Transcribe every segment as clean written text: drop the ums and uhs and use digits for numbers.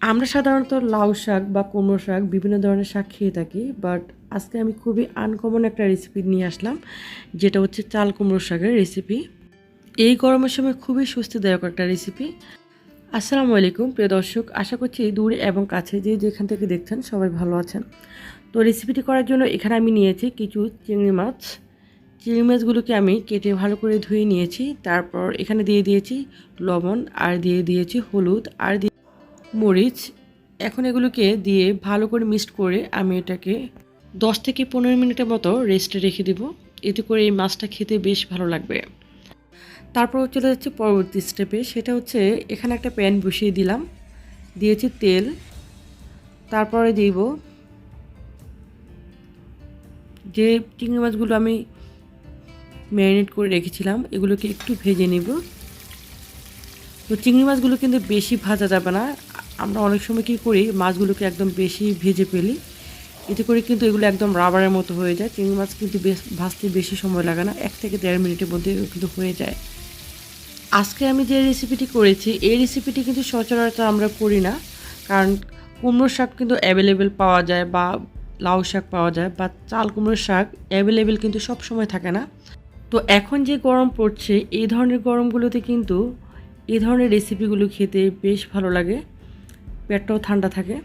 আমরা সাধারণত লাউ শাক বা কুমড়ো শাক বিভিন্ন ধরনের শাক খেয়ে থাকি, বাট আজকে আমি খুবই আনকমন একটা রেসিপি নিয়ে আসলাম, যেটা হচ্ছে চাল কুমড়ো শাকের রেসিপি। এই গরমের সময় খুবই স্বস্তিদায়ক একটা রেসিপি। আসসালামু আলাইকুম প্রিয় দর্শক, আশা করছি দূরে এবং কাছে যে যেখান থেকে দেখছেন সবাই ভালো আছেন। তো রেসিপিটি করার জন্য এখানে আমি নিয়েছি কিছু চিংড়ি মাছ। চিংড়ি মাছগুলোকে আমি কেটে ভালো করে ধুয়ে নিয়েছি। তারপর এখানে দিয়ে দিয়েছি লবণ, আর দিয়ে দিয়েছি হলুদ, আর মরিচ। এখন এগুলোকে দিয়ে ভালো করে মিক্সড করে আমি এটাকে 10 থেকে 15 মিনিটের মতো রেস্টে রেখে দেব। এতে করে এই মাছটা খেতে বেশ ভালো লাগবে। তারপর চলে যাচ্ছে পরবর্তী স্টেপে, সেটা হচ্ছে এখানে একটা প্যান বসিয়ে দিলাম, দিয়েছি তেল। তারপরে দিব যে চিংড়ি মাছগুলো আমি ম্যারিনেট করে রেখেছিলাম, এগুলোকে একটু ভেজে নিব। তো চিংড়ি মাছগুলো কিন্তু বেশি ভাজা যাবে না। আমরা অনেক সময় কী করি, মাছগুলোকে একদম বেশি ভেজে ফেলি, এতে করে কিন্তু এগুলো একদম রাবারের মতো হয়ে যায়। চিংড়ি মাছ কিন্তু ভাজতে বেশি সময় লাগে না, 1 থেকে 1.5 মিনিটের মধ্যে কিন্তু হয়ে যায়। আজকে আমি যে রেসিপিটি করেছি, এই রেসিপিটি কিন্তু সচরাচর আমরা করি না, কারণ কুমড়োর শাক কিন্তু অ্যাভেলেবেল পাওয়া যায়, বা লাউ শাক পাওয়া যায়, বা চাল কুমড়োর শাক অ্যাভেলেবেল কিন্তু সব সময় থাকে না। তো এখন যে গরম পড়ছে, এই ধরনের গরমগুলোতে কিন্তু এই ধরনের রেসিপিগুলো খেতে বেশ ভালো লাগে, পেটটাও ঠান্ডা থাকে।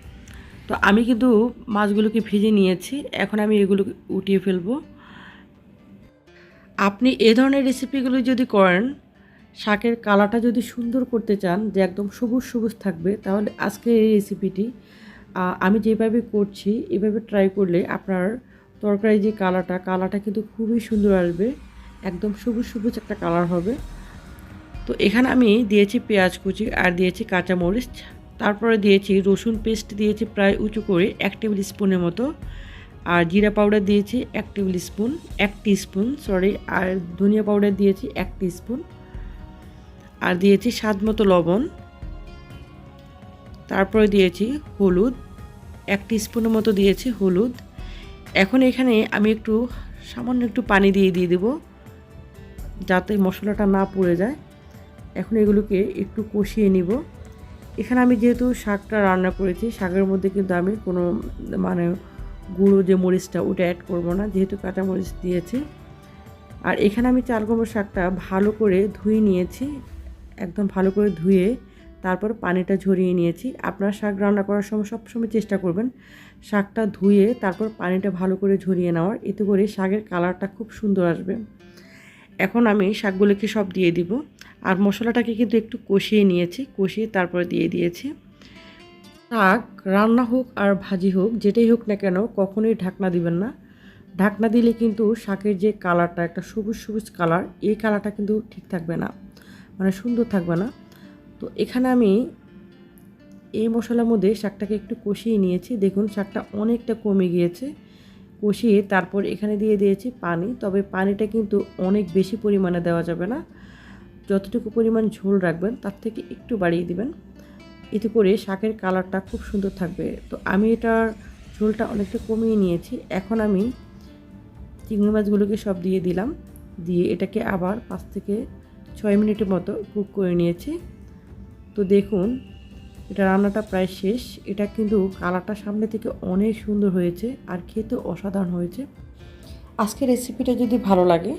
তো আমি কিন্তু মাছগুলোকে ভেজে নিয়েছি, এখন আমি এগুলো উঠিয়ে ফেলবো। আপনি এ ধরনের রেসিপিগুলো যদি করেন, শাকের কালারটা যদি সুন্দর করতে চান, যে একদম সবুজ সবুজ থাকবে, তাহলে আজকে এই রেসিপিটি আমি যেভাবে করছি এভাবে ট্রাই করলে আপনার তরকারি যে কালারটা কিন্তু খুবই সুন্দর আসবে, একদম সবুজ সবুজ একটা কালার হবে। তো এখানে আমি দিয়েছি পেঁয়াজ কুচি, আর দিয়েছি কাঁচামরিচ, তারপরে দিয়েছি রসুন পেস্ট, দিয়েছি প্রায় উঁচু করে 1 টেবিল স্পুনের মতো, আর জিরা পাউডার দিয়েছি 1 টেবিল স্পুন, 1 টিস্পুন সরি, আর ধনিয়া পাউডার দিয়েছি 1 টিস্পুন, আর দিয়েছি স্বাদ মতো লবণ। তারপরে দিয়েছি হলুদ, 1 টিস্পুনের মতো দিয়েছি হলুদ। এখন এখানে আমি সামান্য একটু পানি দিয়ে দেবো, যাতে মশলাটা না পুড়ে যায়। এখন এগুলোকে একটু কষিয়ে নিব। এখানে আমি যেহেতু শাকটা রান্না করেছি, শাকের মধ্যে কিন্তু আমি কোনো গুঁড়ো যে মরিচটা ওটা অ্যাড করব না, যেহেতু কাঁচা মরিচ দিয়েছি। আর এখানে আমি চাল কুমড়ো শাকটা ভালো করে ধুয়ে নিয়েছি, একদম ভালো করে ধুয়ে তারপর পানিটা ঝরিয়ে নিয়েছি। আপনারা শাক রান্না করার সময় সবসময় চেষ্টা করবেন শাকটা ধুয়ে তারপর পানিটা ভালো করে ঝরিয়ে নেওয়ার, এতে করে শাকের কালারটা খুব সুন্দর আসবে। এখন আমি শাকগুলোকে সব দিয়ে দিব, আর মশলাটাকে কিন্তু একটু কষিয়ে নিয়েছি, কষিয়ে তারপরে দিয়ে দিয়েছি। শাক রান্না হোক আর ভাজি হোক, যেটাই হোক না কেন, কখনোই ঢাকনা দিবেন না। ঢাকনা দিলে কিন্তু শাকের যে কালারটা, একটা সবুজ সবুজ কালার, এই কালারটা কিন্তু ঠিক থাকবে না, সুন্দর থাকবে না। তো এখানে আমি এই মশলার মধ্যে শাকটাকে একটু কষিয়ে নিয়েছি। দেখুন শাকটা অনেকটা কমে গিয়েছে। কষিয়ে তারপর এখানে দিয়ে দিয়েছি পানি, তবে পানিটা কিন্তু অনেক বেশি পরিমাণে দেওয়া যাবে না, যতটুকু পরিমাণ ঝোল রাখবেন তার থেকে একটু বাড়িয়ে দিবেন, এতে করে শাকের কালারটা খুব সুন্দর থাকবে। তো আমি এটার ঝোলটা অনেকটা কমিয়ে নিয়েছি। এখন আমি চিংড়ি মাছগুলোকে সব দিয়ে দিলাম, দিয়ে এটাকে আবার 5 থেকে 6 মিনিটের মতো কুক করে নিয়েছি। তো দেখুন এটা রান্নাটা প্রায় শেষ। এটা কিন্তু কালারটা সামনে থেকে অনেক সুন্দর হয়েছে, আর খেতে অসাধারণ হয়েছে। আজকের রেসিপিটা যদি ভালো লাগে